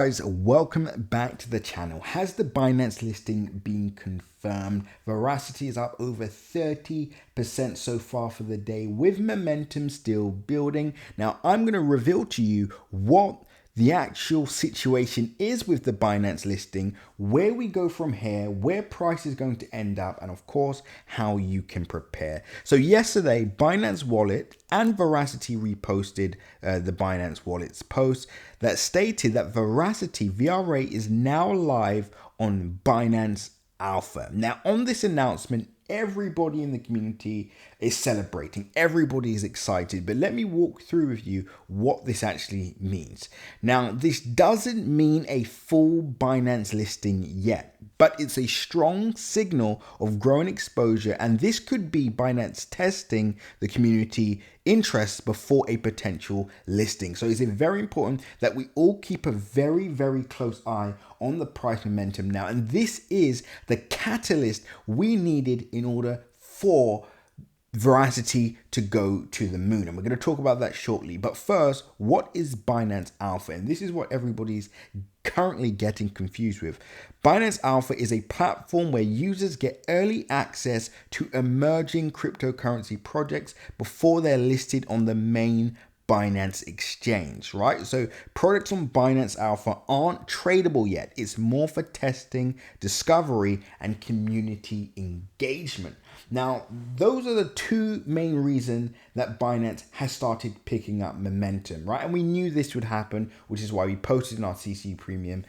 Guys, welcome back to the channel. Has the Binance listing been confirmed? Veracity is up over 30% so far for the day, with momentum still building. Now, I'm going to reveal to you what the actual situation is with the Binance listing, where we go from here, where price is going to end up, and of course, how you can prepare. So yesterday, Binance Wallet and Veracity reposted the Binance Wallet's post that stated that Veracity VRA is now live on Binance Alpha. Now, on this announcement, everybody in the community is celebrating. Everybody is excited. But let me walk through with you what this actually means. Now, this doesn't mean a full Binance listing yet, but it's a strong signal of growing exposure. And this could be Binance testing the community interest before a potential listing. So it's very important that we all keep a very, very close eye on the price momentum now. And this is the catalyst we needed in order for Veracity to go to the moon. And we're going to talk about that shortly. But first, what is Binance Alpha? And this is what everybody's currently getting confused with. Binance Alpha is a platform where users get early access to emerging cryptocurrency projects before they're listed on the main Binance exchange, right? So products on Binance Alpha aren't tradable yet. It's more for testing, discovery, and community engagement. Now, those are the two main reasons that Binance has started picking up momentum, right? And we knew this would happen, which is why we posted in our CC Premium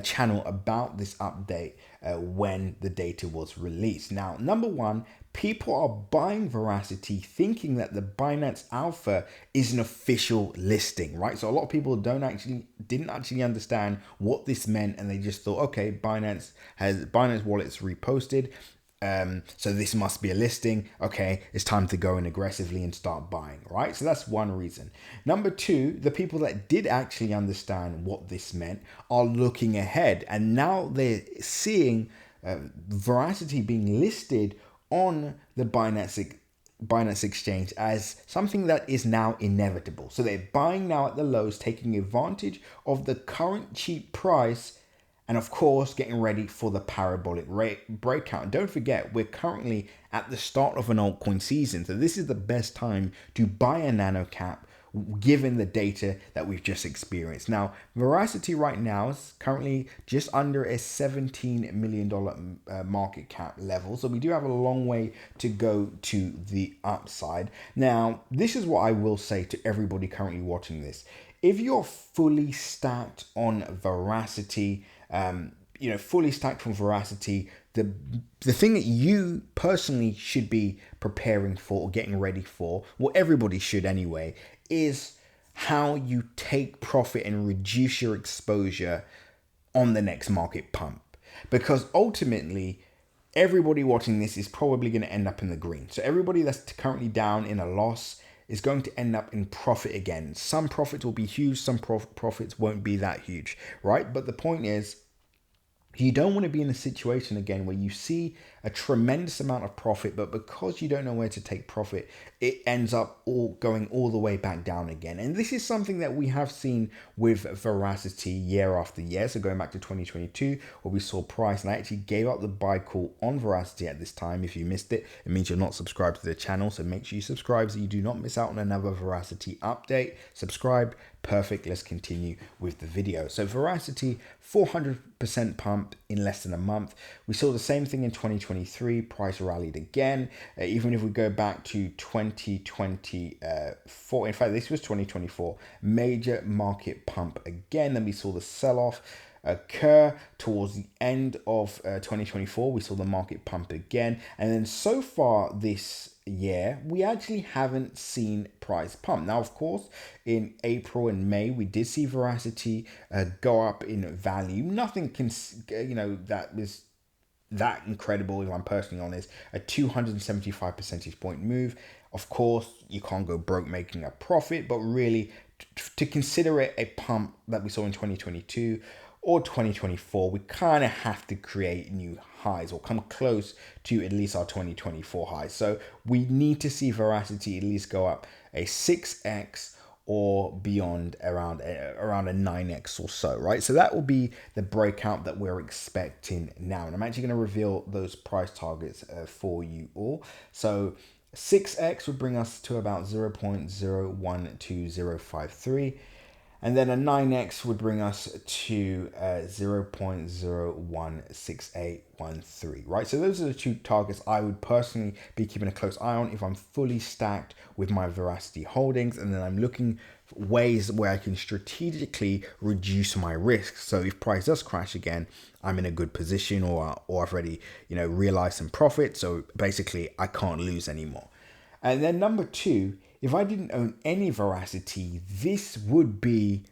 channel about this update when the data was released. Now, number one, people are buying Veracity thinking that the Binance Alpha is an official listing, right? So a lot of people didn't actually understand what this meant, and they just thought, okay, Binance Wallet's reposted. So this must be a listing. Okay, it's time to go in aggressively and start buying, right? So that's one reason. Number two, the people that did actually understand what this meant are looking ahead, and now they're seeing Veracity being listed on the Binance exchange as something that is now inevitable. So they're buying now at the lows, taking advantage of the current cheap price, and of course, getting ready for the parabolic breakout. And don't forget, we're currently at the start of an altcoin season. So this is the best time to buy a nano cap, given the data that we've just experienced. Now, Veracity right now is currently just under a $17 million market cap level. So we do have a long way to go to the upside. Now, this is what I will say to everybody currently watching this. If you're fully stacked on Veracity, fully stacked from Veracity, the thing that you personally should be preparing for or getting ready for, well, everybody should anyway, is how you take profit and reduce your exposure on the next market pump. Because ultimately, everybody watching this is probably going to end up in the green. So everybody that's currently down in a loss is going to end up in profit again. Some profits will be huge, some profits won't be that huge, right? But the point is, you don't want to be in a situation again where you see a tremendous amount of profit, but because you don't know where to take profit, it ends up going all the way back down again. And this is something that we have seen with Veracity year after year. So going back to 2022, where we saw price, and I actually gave up the buy call on Veracity at this time. If you missed it, it means you're not subscribed to the channel. So make sure you subscribe so you do not miss out on another Veracity update. Subscribe. Perfect. Let's continue with the video. So Veracity, 400% pump in less than a month. We saw the same thing in 2023. Price rallied again. Even if we go back to 2024, in fact, this was 2024, major market pump again. Then we saw the sell-off occur towards the end of 2024. We saw the market pump again. And then so far this year, we actually haven't seen price pump. Now, of course, in April and May, we did see Veracity go up in value. Nothing can, that was that incredible, if I'm personally honest. A 275 percentage point move. Of course, you can't go broke making a profit, but really to consider it a pump that we saw in 2022 or 2024, we kind of have to create new highs or come close to at least our 2024 highs. So we need to see Veracity at least go up a 6x or beyond around a 9x or so, right? So that will be the breakout that we're expecting now. And I'm actually going to reveal those price targets for you all. So 6x would bring us to about 0.012053. And then a 9x would bring us to 0.016813, right? So those are the two targets I would personally be keeping a close eye on if I'm fully stacked with my Veracity holdings. And then I'm looking for ways where I can strategically reduce my risk. So if price does crash again, I'm in a good position, or I've already, realized some profit. So basically I can't lose anymore. And then number two, if I didn't own any Veracity, this would be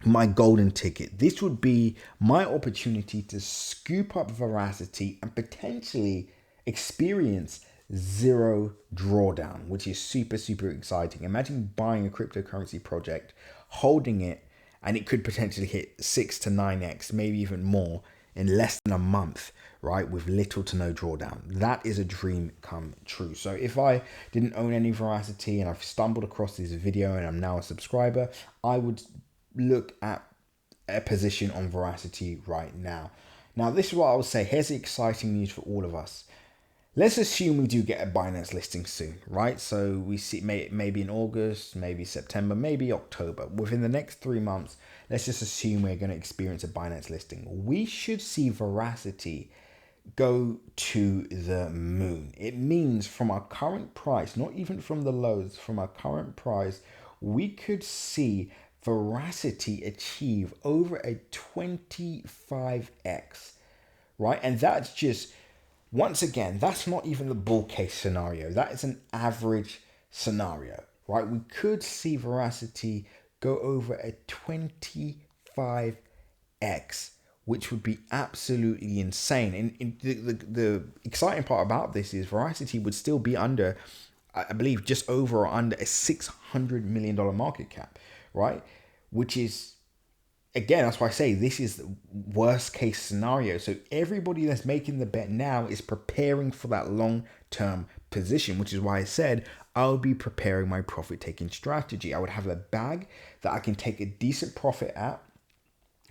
my golden ticket. This would be my opportunity to scoop up Veracity and potentially experience zero drawdown, which is super, super exciting. Imagine buying a cryptocurrency project, holding it, and it could potentially hit 6 to 9x, maybe even more in less than a month, right? With little to no drawdown. That is a dream come true. So if I didn't own any Veracity and I've stumbled across this video and I'm now a subscriber, I would look at a position on Veracity right now. Now, this is what I would say. Here's the exciting news for all of us. Let's assume we do get a Binance listing soon, right? So we see maybe in August, maybe September, maybe October. Within the next 3 months, let's just assume we're going to experience a Binance listing. We should see Veracity go to the moon. It means from our current price, not even from the lows, from our current price, we could see Veracity achieve over a 25x, right? And that's just, once again, that's not even the bull case scenario. That is an average scenario, right? We could see Veracity go over a 25x, which would be absolutely insane. And the exciting part about this is Veracity would still be under, I believe, just over or under a $600 million market cap, right? Which is, again, that's why I say this is the worst case scenario. So everybody that's making the bet now is preparing for that long-term position, which is why I said I'll be preparing my profit-taking strategy. I would have a bag that I can take a decent profit at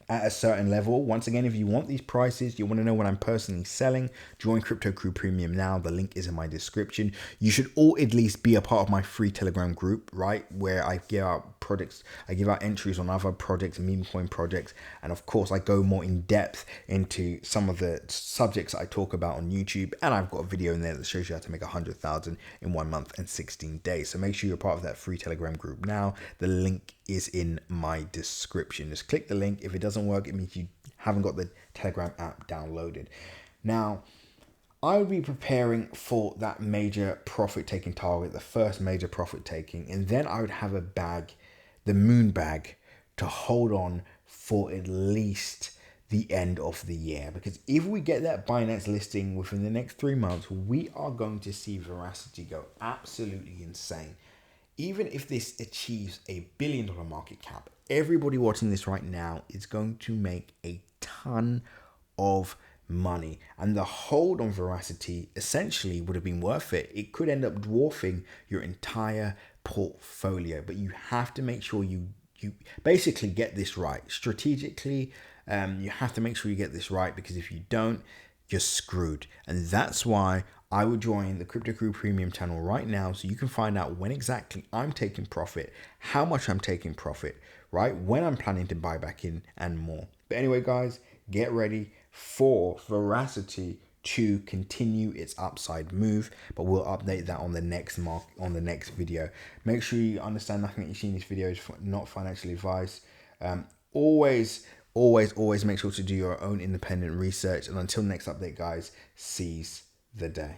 a certain level. Once again, if you want these prices, you want to know when I'm personally selling, join Crypto Crew Premium now. The link is in my description. You should all at least be a part of my free Telegram group, right? Where I give out products, I give out entries on other projects, meme coin projects. And of course, I go more in depth into some of the subjects I talk about on YouTube. And I've got a video in there that shows you how to make 100,000 in 1 month and 16 days. So make sure you're part of that free Telegram group now. The link is in my description. Just click the link. If it doesn't work, it means you haven't got the Telegram app downloaded. Now, I would be preparing for that major profit taking target, the first major profit taking, and then I would have a bag, the moon bag, to hold on for at least the end of the year. Because if we get that Binance listing within the next 3 months, we are going to see Veracity go absolutely insane. Even if this achieves a $1 billion market cap, everybody watching this right now is going to make a ton of money. And the hold on Veracity essentially would have been worth it. It could end up dwarfing your entire portfolio, but you have to make sure you basically get this right. Strategically, you have to make sure you get this right, because if you don't, you're screwed. And that's why I would join the Crypto Crew Premium channel right now, so you can find out when exactly I'm taking profit, how much I'm taking profit, right? When I'm planning to buy back in, and more. But anyway, guys, get ready for Veracity to continue its upside move, but we'll update that on the next video. Make sure you understand nothing that you see in this video is not financial advice. Always make sure to do your own independent research. And until next update, guys, seize the day.